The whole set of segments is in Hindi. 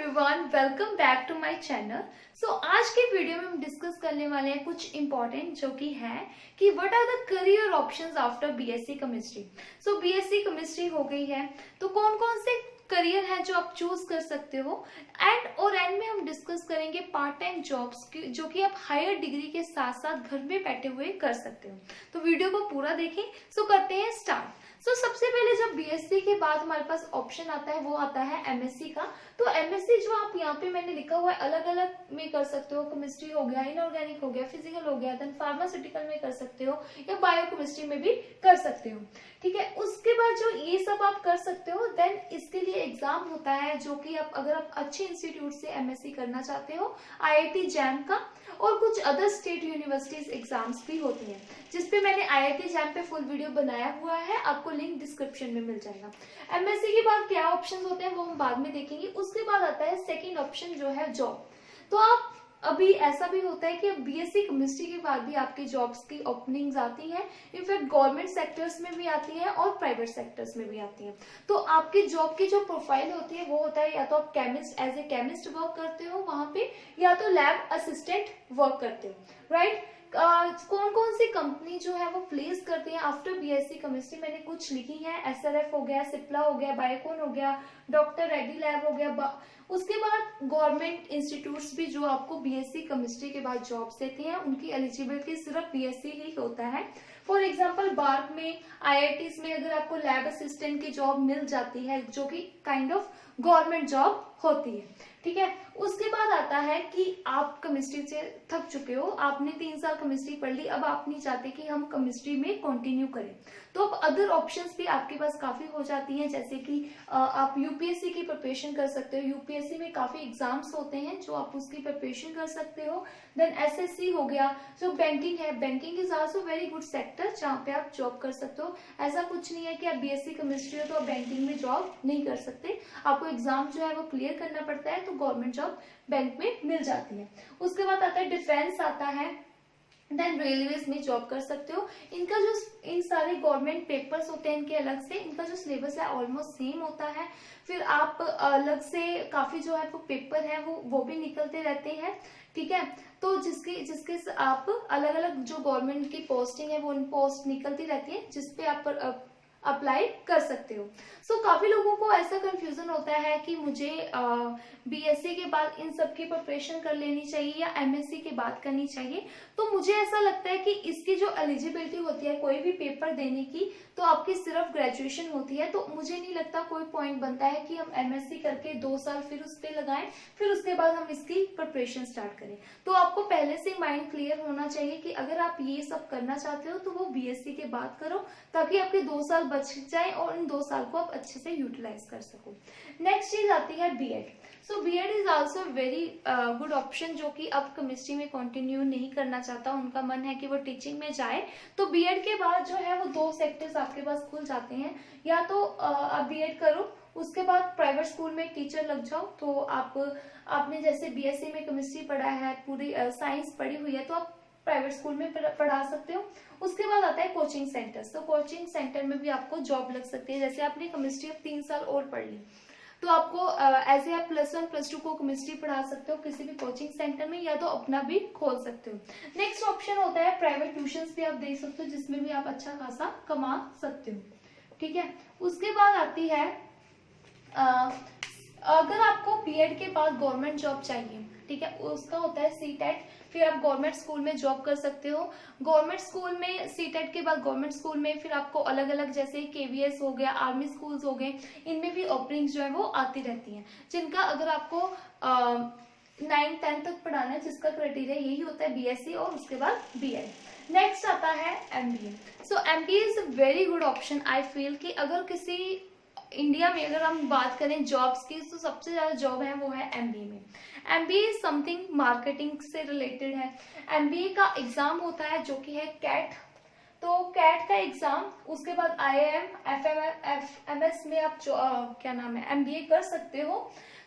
Everyone, welcome back to my channel. So आज के वीडियो में हम डिस्कस करने वाले हैं कुछ इंपॉर्टेंट जो कि है कि what are the career options after BSc chemistry. So BSc chemistry हो गई है तो कौन कौन से करियर है जो आप चूज कर सकते हो। एंड में हम डिस्कस करेंगे पार्ट टाइम जॉब्स जो कि आप हायर डिग्री के साथ साथ घर में बैठे हुए कर सकते हो। तो वीडियो को पूरा देखें। सो करते हैं स्टार्ट। सबसे पहले जब बीएससी के बाद हमारे पास ऑप्शन आता है वो आता है एमएससी का। तो एमएससी जो आप यहाँ पे मैंने लिखा हुआ है अलग अलग में कर सकते हो। केमिस्ट्री हो गया, इनऑर्गेनिक हो गया, फिजिकल हो गया, देन फार्मास्यूटिकल में कर सकते हो या बायोकेमिस्ट्री में भी कर सकते हो। ठीक है, उसके बाद जो ये सब आप कर सकते हो देन इसके लिए एग्जाम होता है जो कि आप अगर आप अच्छे इंस्टीट्यूट से एमएससी करना चाहते हो, आईआईटी जैम का और कुछ अदर स्टेट यूनिवर्सिटीज एग्जाम्स भी होती हैं जिसपे मैंने आईआईटी जैम पे फुल वीडियो बनाया हुआ है, आपको लिंक डिस्क्रिप्शन में मिल जाएगा। एमएससी के बाद क्या ऑप्शंस होते हैं वो हम बाद में देखेंगे। उसके बाद आता है सेकंड ऑप्शन जो है जॉब। तो आप अभी ऐसा भी होता है कि अब बीएससी केमिस्ट्री के बाद भी आपकी जॉब्स की ओपनिंग्स आती हैं। इनफैक्ट गवर्नमेंट सेक्टर्स में भी आती है और प्राइवेट सेक्टर्स में भी आती है। तो आपकी जॉब की जो प्रोफाइल होती है वो होता है या तो आप chemist as a chemist work करते हो वहां पे या तो लैब असिस्टेंट वर्क करते हो, राइट। कौन कौन सी कंपनी जो है वो प्लेस करती है आफ्टर बीएससी केमिस्ट्री मैंने कुछ लिखी है। एसआरएफ हो गया, सिप्ला हो गया, बायोकॉन हो गया, डॉक्टर रेड्डी लैब हो गया। उसके बाद गवर्नमेंट इंस्टीट्यूट्स भी जो आपको बीएससी केमिस्ट्री के बाद जॉब्स देती हैं उनकी एलिजिबिलिटी सिर्फ बीएससी ही होता है। फॉर एग्जाम्पल बार्क में, आईआईटीज में अगर आपको लैब असिस्टेंट की जॉब मिल जाती है जो कि काइंड ऑफ गवर्नमेंट जॉब होती है, ठीक है। उसके बाद आता है कि आप केमिस्ट्री से थक चुके हो, आपने 3 साल केमिस्ट्री पढ़ ली, अब आप नहीं चाहते कि हम केमिस्ट्री में कंटिन्यू करें, तो अब अदर ऑप्शंस भी आपके पास काफी हो जाती हैं। जैसे कि आप यूपीएससी की प्रिपरेशन कर सकते हो। यूपीएससी में काफी एग्जाम्स होते हैं जो आप उसकी प्रिपरेशन कर सकते हो। देन एसएससी हो गया, जो बैंकिंग है, banking is also very good sector जहाँ पे आप जॉब कर सकते हो। ऐसा कुछ नहीं है कि आप बीएससी केमिस्ट्री हो तो आप बैंकिंग में जॉब नहीं कर सकते, आपको एग्जाम जो है वो क्लियर करना पड़ता है तो गवर्नमेंट जॉब बैंक में मिल जाती है। उसके बाद आता है डिफेंस आता है, देन रेलवेज में जॉब कर सकते हो। इनका जो इन सारे गवर्नमेंट पेपर्स होते हैं इनके अलग से, इनका जो सिलेबस है ऑलमोस्ट सेम होता है। फिर आप अलग से काफी जो है वो पेपर है वो भी निकलते रहते हैं, ठीक है। तो जिसके आप अलग अलग जो गवर्नमेंट की पोस्टिंग है वो उन पोस्ट निकलती रहती है जिसपे आप अप्लाई कर सकते हो। काफी लोगों को ऐसा कंफ्यूजन होता है कि मुझे बीएससी के बाद इन सब की प्रिपरेशन कर लेनी चाहिए या एमएससी के बाद करनी चाहिए। तो मुझे ऐसा लगता है कि इसकी जो एलिजिबिलिटी होती है कोई भी पेपर देने की तो आपकी सिर्फ ग्रेजुएशन होती है। तो मुझे नहीं लगता कोई पॉइंट बनता है कि हम एमएससी करके 2 साल फिर उस पर लगाएं फिर उसके बाद हम इसकी प्रिपरेशन स्टार्ट करें। तो आपको पहले से माइंड क्लियर होना चाहिए कि अगर आप ये सब करना चाहते हो तो वो बीएससी के बाद करो ताकि आपके 2 साल बच जाए और इन 2 साल को आप अच्छे से यूटिलाइज कर सको। नेक्स्ट चीज आती है BEd. BEd is also very good option जो कि अब केमिस्ट्री में कंटिन्यू नहीं करना चाहता, उनका मन है कि वो टीचिंग में जाए। तो बीएड के बाद जो है वो 2 सेक्टर्स आपके पास खुल जाते हैं, या तो आप बीएड करो उसके बाद प्राइवेट स्कूल में टीचर लग जाओ। तो आपने जैसे बीएससी में केमिस्ट्री पढ़ा है, पूरी साइंस पढ़ी हुई है तो आप प्राइवेट स्कूल में पढ़ा सकते हो। उसके बाद आता है कोचिंग सेंटर। तो कोचिंग सेंटर में भी आपको जॉब लग सकती है। जैसे आपने केमिस्ट्री अब 3 साल और पढ़ ली तो आपको ऐसे आप +1 +2 को केमिस्ट्री पढ़ा सकते हो किसी भी कोचिंग सेंटर में, या तो अपना भी खोल सकते हो। नेक्स्ट ऑप्शन होता है प्राइवेट ट्यूशंस भी आप दे सकते हो जिसमें भी आप अच्छा खासा कमा सकते हो, ठीक है। उसके बाद आती है अगर आपको बीएड के बाद गवर्नमेंट जॉब चाहिए, ठीक है, उसका होता है सीटेट। फिर आप गवर्नमेंट स्कूल में जॉब कर सकते हो। गवर्नमेंट स्कूल में सीटेट के बाद गवर्नमेंट स्कूल में फिर आपको अलग अलग जैसे केवीएस हो गया, आर्मी स्कूल्स हो गए, इनमें भी ओपनिंग्स जो है वो आती रहती हैं जिनका अगर आपको 9-10 तक पढ़ाना है जिसका क्राइटेरिया यही होता है बीएससी और उसके बाद बीएड। नेक्स्ट आता है MBA. MBA is a very good option. I feel कि अगर किसी इंडिया में अगर हम बात करें जॉब्स की तो सबसे ज्यादा जॉब है वो है एमबीए में। एमबीए समथिंग मार्केटिंग से रिलेटेड है। एमबीए का एग्जाम होता है जो कि है कैट। तो कैट का एग्जाम उसके बाद आईआईएम, एफएमएस में आप क्या नाम है एमबीए कर सकते हो।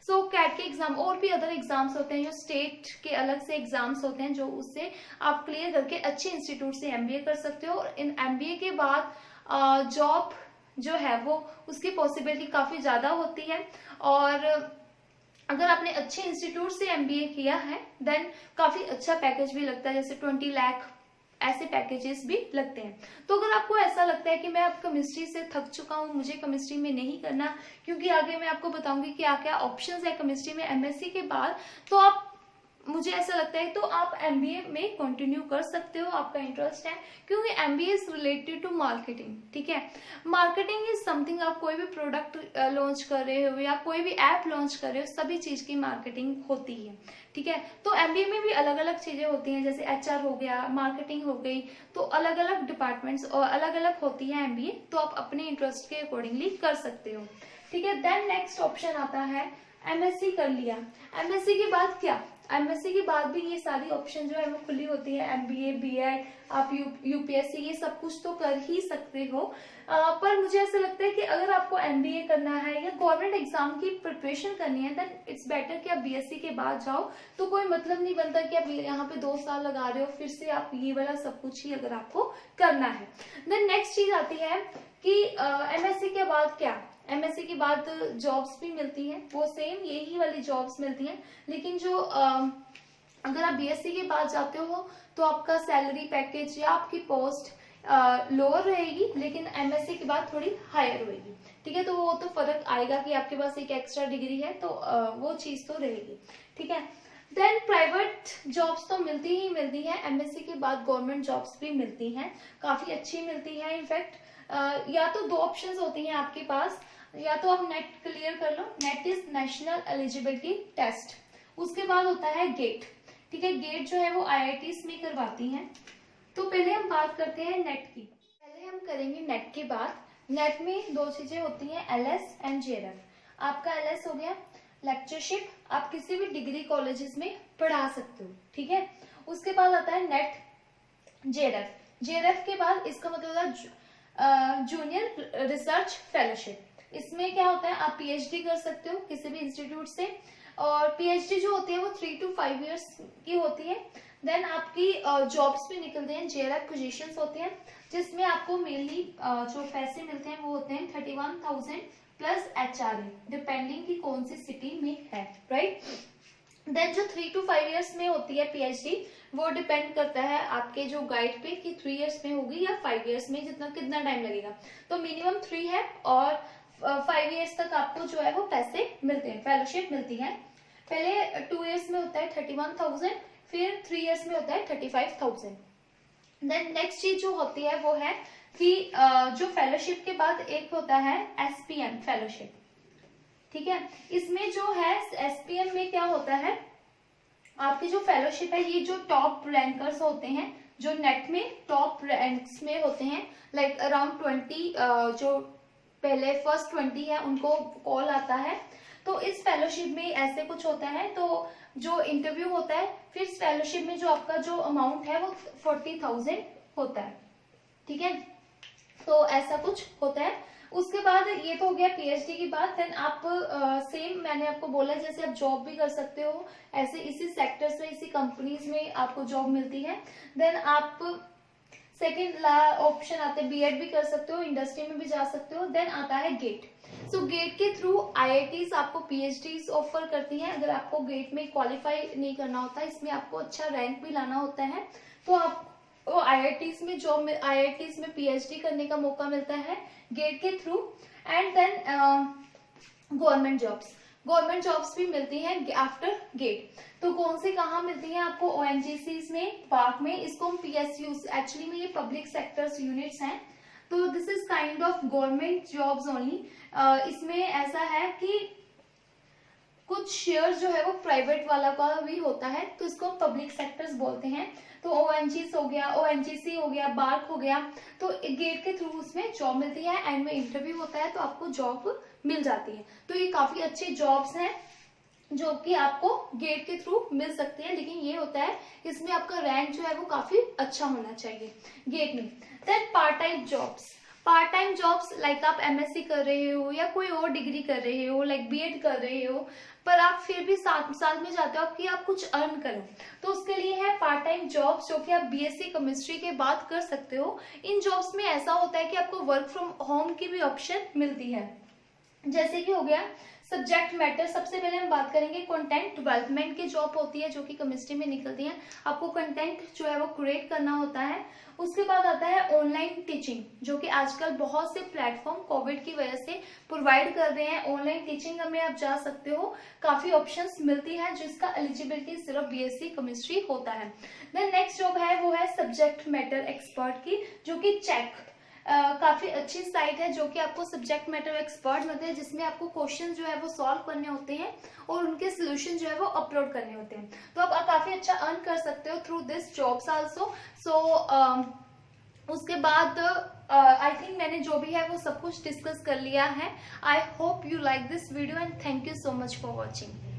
कैट के एग्जाम और भी अदर एग्जाम्स होते हैं जो स्टेट के अलग से एग्जाम्स होते हैं जो उससे आप क्लियर करके अच्छे इंस्टीट्यूट से एमबीए कर सकते हो। और इन एमबीए के बाद जॉब जो है वो उसकी पॉसिबिलिटी काफी ज्यादा होती है। और अगर आपने अच्छे इंस्टीट्यूट से एमबीए किया है देन काफी अच्छा पैकेज भी लगता है, जैसे 20 लाख ऐसे पैकेजेस भी लगते हैं। तो अगर आपको ऐसा लगता है कि मैं अब केमिस्ट्री से थक चुका हूँ, मुझे केमिस्ट्री में नहीं करना, क्योंकि आगे मैं आपको बताऊंगी क्या क्या ऑप्शंस है केमिस्ट्री में एमएससी के बाद, तो आप, मुझे ऐसा लगता है तो आप एमबीए में कंटिन्यू कर सकते हो, आपका इंटरेस्ट है, क्योंकि MBA is related to marketing. ठीक है, मार्केटिंग इज समथिंग, आप कोई भी प्रोडक्ट लॉन्च कर रहे हो या कोई भी ऐप लॉन्च कर रहे हो, सभी चीज की मार्केटिंग होती है। ठीक है, तो एमबीए में भी अलग अलग चीजें होती हैं, जैसे एचआर हो गया, मार्केटिंग हो गई, तो अलग अलग डिपार्टमेंट्स और अलग अलग होती है एमबीए, तो आप अपने इंटरेस्ट के अकॉर्डिंगली कर सकते हो। ठीक है, देन नेक्स्ट ऑप्शन आता है एमएससी कर लिया। एमएससी के बाद क्या, एमएससी के बाद भी ये सारी ऑप्शन जो है वो खुली होती है, एमबीए, बीएड, आप यूपीएससी, ये सब कुछ तो कर ही सकते हो। पर मुझे ऐसा लगता है कि अगर आपको एमबीए करना है या गवर्नमेंट एग्जाम की प्रिपरेशन करनी है देन इट्स बेटर कि आप बीएससी के बाद जाओ। तो कोई मतलब नहीं बनता कि आप यहाँ पे 2 साल लगा रहे हो, फिर से आप ये वाला सब कुछ ही अगर आपको करना है। देन नेक्स्ट चीज आती है कि एमएससी के बाद क्या, एमएससी के बाद जॉब्स भी मिलती हैं, वो सेम यही वाली जॉब्स मिलती हैं, लेकिन जो अगर आप बीएससी के बाद जाते हो तो आपका सैलरी पैकेज या आपकी पोस्ट लोअर रहेगी, लेकिन एमएससी के बाद थोड़ी हायर होगी। ठीक है, तो वो तो फर्क आएगा कि आपके पास एक एक्स्ट्रा डिग्री है, तो वो चीज तो रहेगी। ठीक है, देन प्राइवेट जॉब्स तो मिलती ही मिलती है, एमएससी के बाद गवर्नमेंट जॉब्स भी मिलती हैं, काफी अच्छी मिलती है। इनफैक्ट या तो 2 ऑप्शंस होती हैं आपके पास, या तो आप नेट क्लियर कर लो, NET is national eligibility test, उसके बाद होता है गेट। ठीक है, गेट जो है वो आईआईटीज में करवाती हैं। तो पहले हम बात करते हैं नेट की, पहले हम करेंगे नेट के बाद। नेट में 2 चीजें होती हैं, एलएस एंड जेआरएफ। आपका एलएस हो गया लेक्चरशिप, आप किसी भी डिग्री कॉलेजेस में पढ़ा सकते हो। ठीक है, उसके बाद आता है नेट जेआरएफ। जेआरएफ के बाद इसका मतलब होता है जूनियर रिसर्च फेलोशिप। इसमें क्या होता है, आप पीएचडी कर सकते हो किसी भी इंस्टीट्यूट से, और पीएचडी जो होती है वो 3 to 5 years की होती है। देन आपकी जॉब्स भी निकलते हैं, जेआरएफ पोजीशंस होती हैं, जिसमें आपको मेनली जो पैसे मिलते हैं वो होते हैं 31,000 प्लस एचआरए, डिपेंडिंग की कौन सी सिटी में है, राइट। देन जो 3 to 5 years में होती है पीएचडी, वो डिपेंड करता है आपके जो गाइड पे कि 3 years में होगी या 5 years में, कितना टाइम लगेगा। तो मिनिमम 3 है और 5 years तक आपको जो है वो पैसे मिलते हैं, फेलोशिप मिलती है। पहले 2 years में होता है 31,000, फिर 3 years में होता है 35,000। देन नेक्स्ट चीज जो होती है वो है कि जो फेलोशिप के बाद एक होता है एसपीएम फेलोशिप। ठीक है, इसमें जो है एसपीएम में क्या होता है, आपकी जो फेलोशिप है, ये जो टॉप रैंकर्स होते हैं, जो नेट में टॉप रैंक्स में होते हैं, लाइक अराउंड 20, जो पहले फर्स्ट 20 है उनको कॉल आता है। तो इस फेलोशिप में ऐसे कुछ होता है, तो जो इंटरव्यू होता है, फिर इस फेलोशिप में जो आपका जो अमाउंट है वो 40,000 होता है। ठीक है, तो ऐसा कुछ होता है। उसके बाद ये तो हो गया पीएचडी की बात। देन आप सेम मैंने आपको बोला जैसे आप जॉब भी कर सकते हो, ऐसे इसी सेक्टर्स में, इसी कंपनीज में आपको जॉब मिलती है। देन आप सेकेंड ऑप्शन आता है बीएड भी कर सकते हो, इंडस्ट्री में भी जा सकते हो। देन आता है गेट। सो गेट के थ्रू आईआईटीज आपको पीएचडीज ऑफर करती हैं। अगर आपको गेट में क्वालिफाई नहीं करना होता, इसमें आपको अच्छा रैंक भी लाना होता है, तो आपको आईआईटीज में जॉब में, आईआईटीज में पीएचडी करने का मौका मिलता है गेट के थ्रू। एंड देन गवर्नमेंट जॉब्स भी मिलती हैं आफ्टर गेट। तो कौन सी कहाँ मिलती हैं आपको, ओएनजीसीज में, पार्क में, इसको हम पीएसयू, एक्चुअली में ये पब्लिक सेक्टर्स यूनिट्स हैं। तो this is kind of government jobs only. इसमें ऐसा है कि कुछ शेयर जो है वो प्राइवेट वाला का भी होता है, तो इसको पब्लिक सेक्टर्स बोलते हैं। तो ओएनजीसी हो गया, ओएनजीसी हो गया, बार्क हो गया, तो गेट के थ्रू उसमें जॉब मिलती है, एंड में इंटरव्यू होता है तो आपको जॉब मिल जाती है। तो ये काफी अच्छे जॉब्स हैं जो कि आपको गेट के थ्रू मिल सकते हैं, लेकिन ये होता है इसमें आपका रैंक जो है वो काफी अच्छा होना चाहिए गेट में। Then part time jobs like आप एमएससी कर रहे हो या कोई और डिग्री कर रहे हो, लाइक बीएड कर रहे हो, पर आप फिर भी साथ में चाहते हो कि आप कुछ अर्न करो, तो उसके लिए है पार्ट टाइम जॉब्स, जो कि आप बीएससी केमिस्ट्री के बाद कर सकते हो। इन जॉब्स में ऐसा होता है कि आपको वर्क फ्रॉम होम की भी ऑप्शन मिलती है, जैसे कि हो गया सब्जेक्ट मैटर, सबसे पहले हम बात करेंगे कंटेंट डेवलपमेंट की जॉब होती है जो कि केमिस्ट्री में निकलती है। आपको कंटेंट जो है वो क्रिएट करना होता है। उसके बाद आता है ऑनलाइन टीचिंग, जो कि आजकल बहुत से प्लेटफॉर्म कोविड की वजह से प्रोवाइड कर रहे हैं। ऑनलाइन टीचिंग में आप जा सकते हो, काफी ऑप्शंस मिलती है, जिसका एलिजिबिलिटी सिर्फ बीएससी केमिस्ट्री होता है। देन नेक्स्ट जॉब है वो है सब्जेक्ट मैटर एक्सपर्ट की, जो कि चेक काफी अच्छी साइट है जो कि आपको सब्जेक्ट मैटर एक्सपर्ट मिलते हैं, जिसमें आपको क्वेश्चन जो है वो सॉल्व करने होते हैं और उनके सोल्यूशन जो है वो अपलोड करने होते हैं। तो आप काफी अच्छा अर्न कर सकते हो थ्रू दिस जॉब्स आल्सो। सो उसके बाद आई थिंक मैंने जो भी है वो सब कुछ डिस्कस कर लिया है। I hope you like this video and thank you so much for watching.